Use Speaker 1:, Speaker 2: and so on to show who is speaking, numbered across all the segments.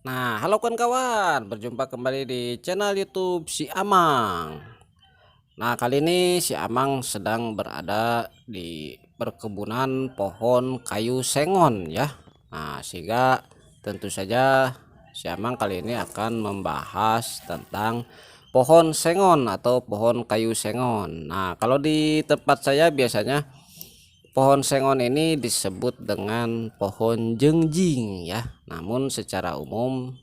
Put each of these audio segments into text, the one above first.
Speaker 1: Nah, halo kawan-kawan, berjumpa kembali di channel YouTube si Amang. Nah, kali ini si Amang sedang berada di perkebunan pohon kayu sengon ya. Nah, sehingga tentu saja si Amang kali ini akan membahas tentang pohon sengon atau pohon kayu sengon. Nah, kalau di tempat saya biasanya pohon sengon ini disebut dengan pohon jengjing ya. Namun secara umum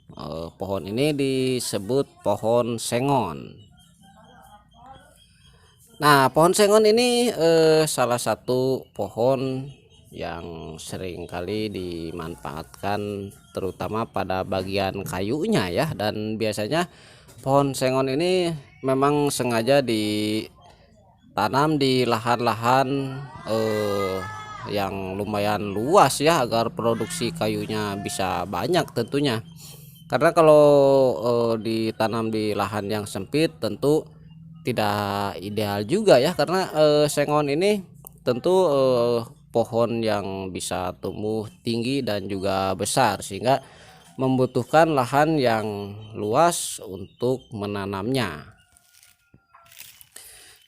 Speaker 1: pohon ini disebut pohon sengon. Nah, pohon sengon ini salah satu pohon yang sering kali dimanfaatkan terutama pada bagian kayunya ya, dan biasanya pohon sengon ini memang sengaja ditanam di lahan-lahan yang lumayan luas ya, agar produksi kayunya bisa banyak tentunya. Karena kalau ditanam di lahan yang sempit tentu tidak ideal juga ya, karena sengon ini tentu pohon yang bisa tumbuh tinggi dan juga besar, sehingga membutuhkan lahan yang luas untuk menanamnya.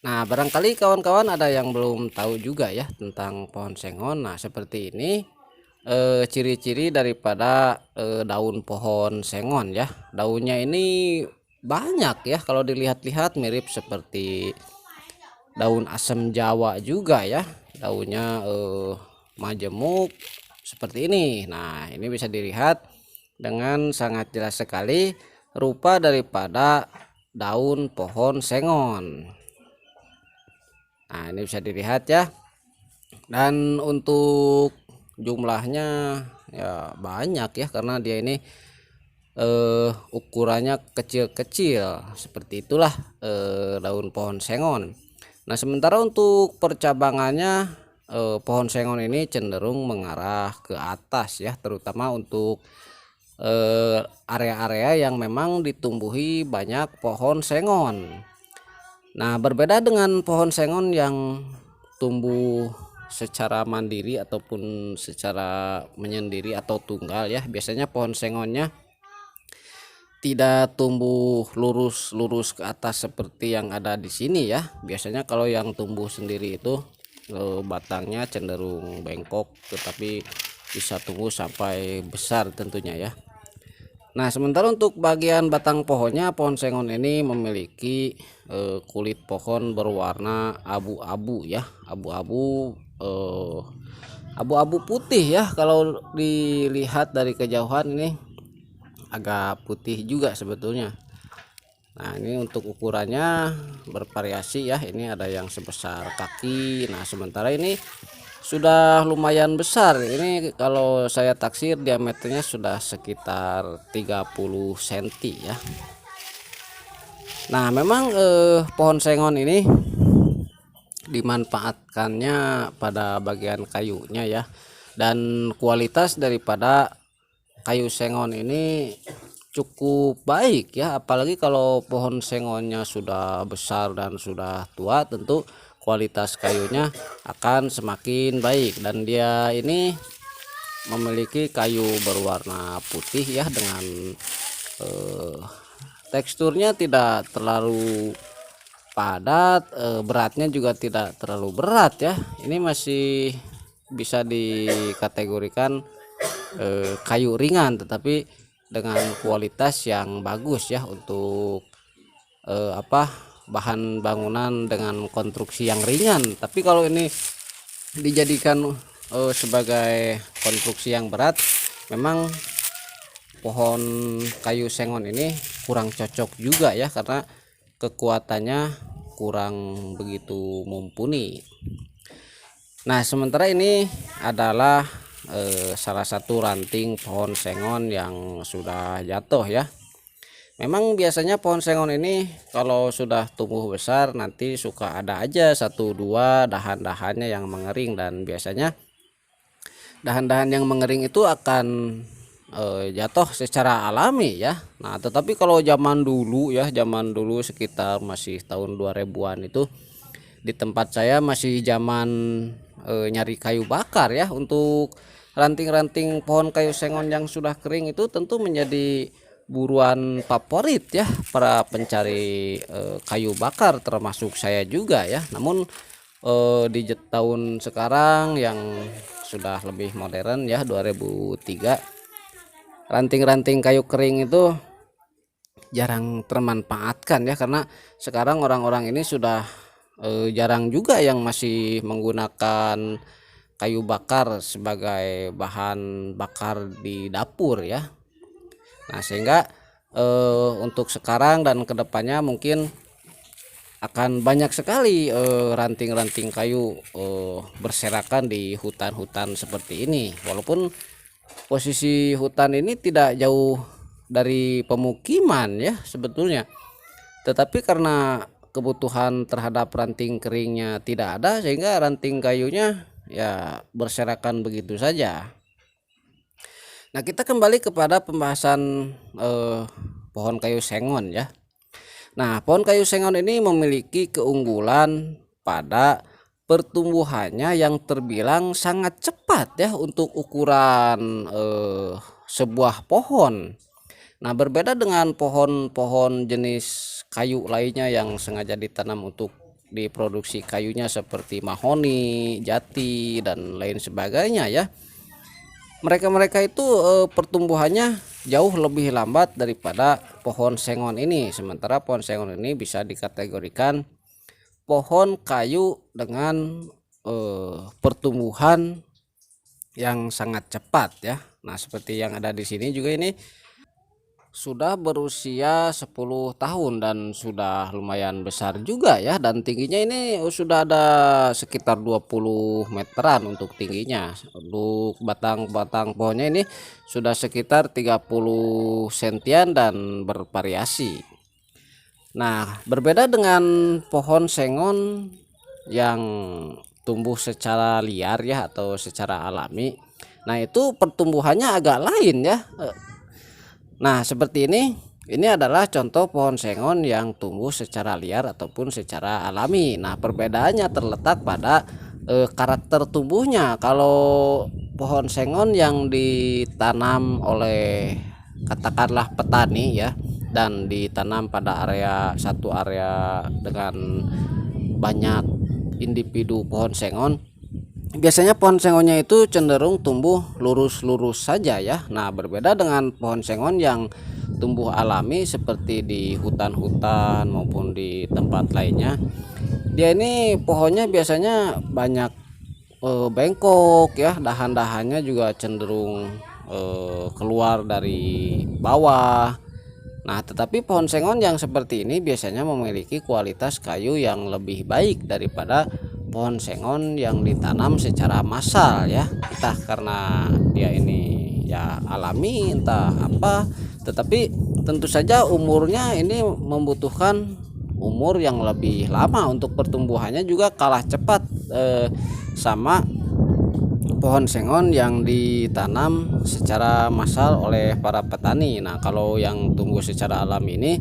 Speaker 1: Nah, barangkali kawan-kawan ada yang belum tahu juga ya tentang pohon sengon. Nah, seperti ini ciri-ciri daripada daun pohon sengon ya. Daunnya ini banyak ya, kalau dilihat-lihat mirip seperti daun asem Jawa juga ya. Daunnya majemuk seperti ini. Nah, ini bisa dilihat dengan sangat jelas sekali rupa daripada daun pohon sengon. Nah, ini bisa dilihat ya. Dan untuk jumlahnya ya banyak ya, karena dia ini ukurannya kecil-kecil. Seperti itulah daun pohon sengon. Nah, sementara untuk percabangannya pohon sengon ini cenderung mengarah ke atas ya, terutama untuk area-area yang memang ditumbuhi banyak pohon sengon. Nah, berbeda dengan pohon sengon yang tumbuh secara mandiri ataupun secara menyendiri atau tunggal ya. Biasanya pohon sengonnya tidak tumbuh lurus-lurus ke atas seperti yang ada di sini ya. Biasanya kalau yang tumbuh sendiri itu batangnya cenderung bengkok, tetapi bisa tumbuh sampai besar tentunya ya. Nah, sementara untuk bagian batang pohonnya, pohon sengon ini memiliki kulit pohon berwarna abu-abu ya, abu-abu abu-abu putih ya. Kalau dilihat dari kejauhan ini agak putih juga sebetulnya. Nah, ini untuk ukurannya bervariasi ya. Ini ada yang sebesar kaki. Nah, sementara ini sudah lumayan besar. Ini kalau saya taksir diameternya sudah sekitar 30 cm ya. Nah, memang pohon sengon ini dimanfaatkannya pada bagian kayunya ya. Dan kualitas daripada kayu sengon ini cukup baik ya, apalagi kalau pohon sengonnya sudah besar dan sudah tua, tentu kualitas kayunya akan semakin baik. Dan dia ini memiliki kayu berwarna putih ya, dengan teksturnya tidak terlalu padat, beratnya juga tidak terlalu berat ya. Ini masih bisa dikategorikan kayu ringan, tetapi dengan kualitas yang bagus ya, untuk bahan bangunan dengan konstruksi yang ringan. Tapi kalau ini dijadikan sebagai konstruksi yang berat, memang pohon kayu sengon ini kurang cocok juga ya, karena kekuatannya kurang begitu mumpuni. Nah, sementara ini adalah salah satu ranting pohon sengon yang sudah jatuh ya. Memang biasanya pohon sengon ini kalau sudah tumbuh besar nanti suka ada aja satu dua dahan-dahannya yang mengering, dan biasanya dahan-dahan yang mengering itu akan jatuh secara alami ya. Nah, tetapi kalau zaman dulu ya, zaman dulu sekitar masih tahun 2000-an itu, di tempat saya masih zaman nyari kayu bakar ya, untuk ranting-ranting pohon kayu sengon yang sudah kering itu tentu menjadi buruan favorit ya para pencari kayu bakar, termasuk saya juga ya. Namun di tahun sekarang yang sudah lebih modern ya, 2003, ranting-ranting kayu kering itu jarang termanfaatkan ya, karena sekarang orang-orang ini sudah jarang juga yang masih menggunakan kayu bakar sebagai bahan bakar di dapur ya. Nah sehingga untuk sekarang dan kedepannya mungkin akan banyak sekali ranting-ranting kayu berserakan di hutan-hutan seperti ini, walaupun posisi hutan ini tidak jauh dari pemukiman ya sebetulnya, tetapi karena kebutuhan terhadap ranting keringnya tidak ada, sehingga ranting kayunya ya berserakan begitu saja. Nah kita kembali kepada pembahasan pohon kayu sengon ya. Nah pohon kayu sengon ini memiliki keunggulan pada pertumbuhannya yang terbilang sangat cepat ya untuk ukuran sebuah pohon. Nah berbeda dengan pohon-pohon jenis kayu lainnya yang sengaja ditanam untuk diproduksi kayunya seperti mahoni, jati dan lain sebagainya ya. Mereka itu pertumbuhannya jauh lebih lambat daripada pohon sengon ini. Sementara pohon sengon ini bisa dikategorikan pohon kayu dengan pertumbuhan yang sangat cepat ya. Nah seperti yang ada di sini juga, ini sudah berusia 10 tahun dan sudah lumayan besar juga ya, dan tingginya ini sudah ada sekitar 20 meteran untuk tingginya. Untuk batang-batang pohonnya ini sudah sekitar 30 sentian dan bervariasi. Nah berbeda dengan pohon sengon yang tumbuh secara liar ya atau secara alami, nah itu pertumbuhannya agak lain ya. Nah seperti ini adalah contoh pohon sengon yang tumbuh secara liar ataupun secara alami. Nah perbedaannya terletak pada karakter tumbuhnya. Kalau pohon sengon yang ditanam oleh katakanlah petani ya, dan ditanam pada satu area dengan banyak individu pohon sengon, biasanya pohon sengonnya itu cenderung tumbuh lurus-lurus saja ya. Nah berbeda dengan pohon sengon yang tumbuh alami seperti di hutan-hutan maupun di tempat lainnya, dia ini pohonnya biasanya banyak bengkok ya, dahan-dahannya juga cenderung keluar dari bawah. Nah tetapi pohon sengon yang seperti ini biasanya memiliki kualitas kayu yang lebih baik daripada pohon sengon yang ditanam secara massal ya, entah karena dia ini ya alami entah apa, tetapi tentu saja umurnya ini membutuhkan umur yang lebih lama, untuk pertumbuhannya juga kalah cepat sama pohon sengon yang ditanam secara massal oleh para petani. Nah kalau yang tumbuh secara alami ini,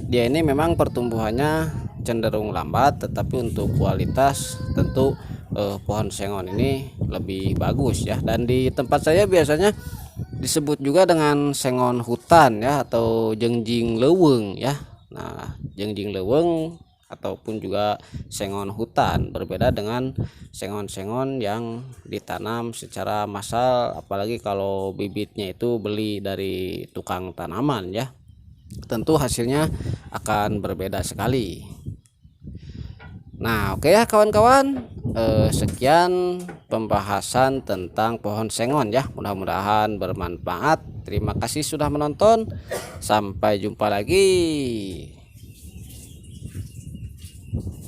Speaker 1: dia ini memang pertumbuhannya cenderung lambat, tetapi untuk kualitas tentu pohon sengon ini lebih bagus ya. Dan di tempat saya biasanya disebut juga dengan sengon hutan ya, atau jengjing leuweung ya. Nah jengjing leuweung ataupun juga sengon hutan berbeda dengan sengon-sengon yang ditanam secara massal, apalagi kalau bibitnya itu beli dari tukang tanaman ya, tentu hasilnya akan berbeda sekali. Nah oke ya kawan-kawan, sekian pembahasan tentang pohon sengon ya, mudah-mudahan bermanfaat. Terima kasih sudah menonton, sampai jumpa lagi.